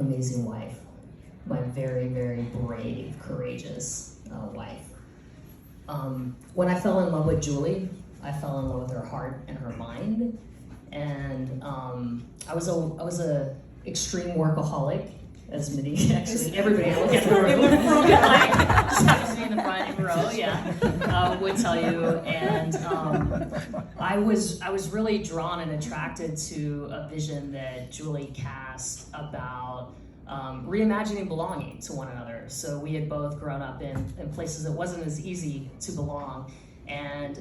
amazing wife, my very, very brave, courageous wife. When I fell in love with Julie, I fell in love with her heart and her mind, and I was a extreme workaholic, as many, actually everybody I look at in the room, like, just happens to be in the front row, would tell you. And I was really drawn and attracted to a vision that Julie cast about reimagining belonging to one another. So we had both grown up in places that wasn't as easy to belong. And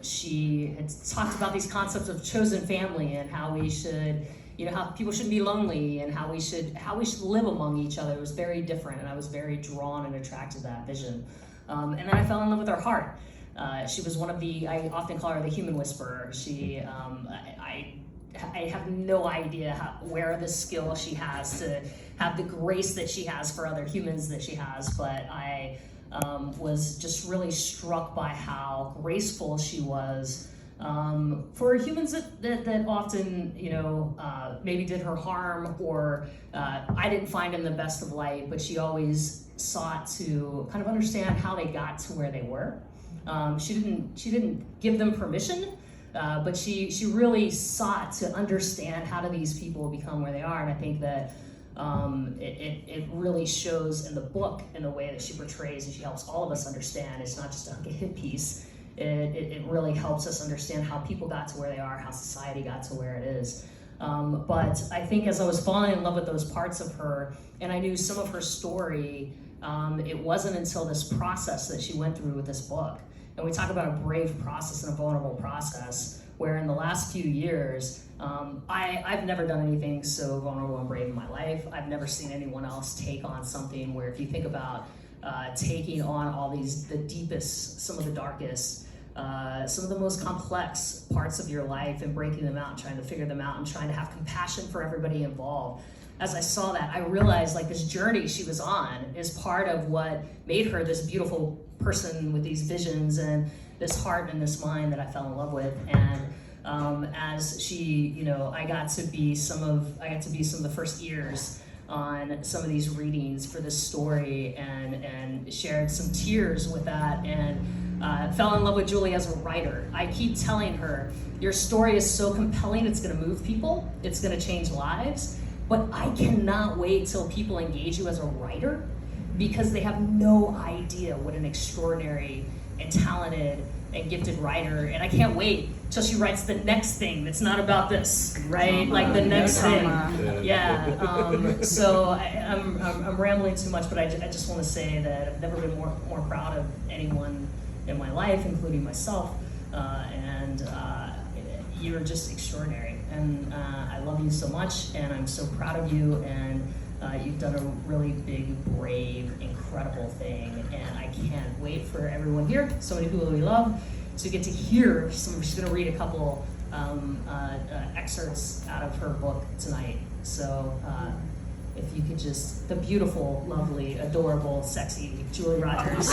she had talked about these concepts of chosen family and how we should, how people shouldn't be lonely and how we should live among each other. It was very different, and I was very drawn and attracted to that vision. And then I fell in love with her heart. She was one of I often call her the human whisperer. She, I have no idea where the skill she has to have the grace that she has for other humans that she has, but I was just really struck by how graceful she was for humans that often, maybe did her harm, or I didn't find in the best of light, but she always sought to kind of understand how they got to where they were. She didn't give them permission, but she really sought to understand how do these people become where they are, and I think that it really shows in the book in the way that she portrays, and she helps all of us understand. It's not just a hit piece. It really helps us understand how people got to where they are, how society got to where it is. But I think as I was falling in love with those parts of her, and I knew some of her story, it wasn't until this process that she went through with this book. And we talk about a brave process and a vulnerable process, where in the last few years, I've never done anything so vulnerable and brave in my life. I've never seen anyone else take on something where, if you think about taking on all the deepest, some of the darkest, some of the most complex parts of your life and breaking them out and trying to figure them out and trying to have compassion for everybody involved. As I saw that, I realized this journey she was on is part of what made her this beautiful person with these visions and this heart and this mind that I fell in love with. And as she, I got to be some of the first ears on some of these readings for this story, and shared some tears with that, and fell in love with Julie as a writer. I keep telling her, your story is so compelling, it's gonna move people, it's gonna change lives, but I cannot wait till people engage you as a writer, because they have no idea what an extraordinary and talented and gifted writer, and I can't wait till she writes the next thing that's not about this, right? Like the next thing. Yeah. So I'm rambling too much, but I just want to say that I've never been more proud of anyone in my life, including myself, and you're just extraordinary, and I love you so much, and I'm so proud of you, and you've done a really big, brave, incredible thing, and I can't wait for everyone here, so many people that we love, to get to hear some. She's going to read a couple excerpts out of her book tonight. So if you could just, the beautiful, lovely, adorable, sexy Julie Rodgers.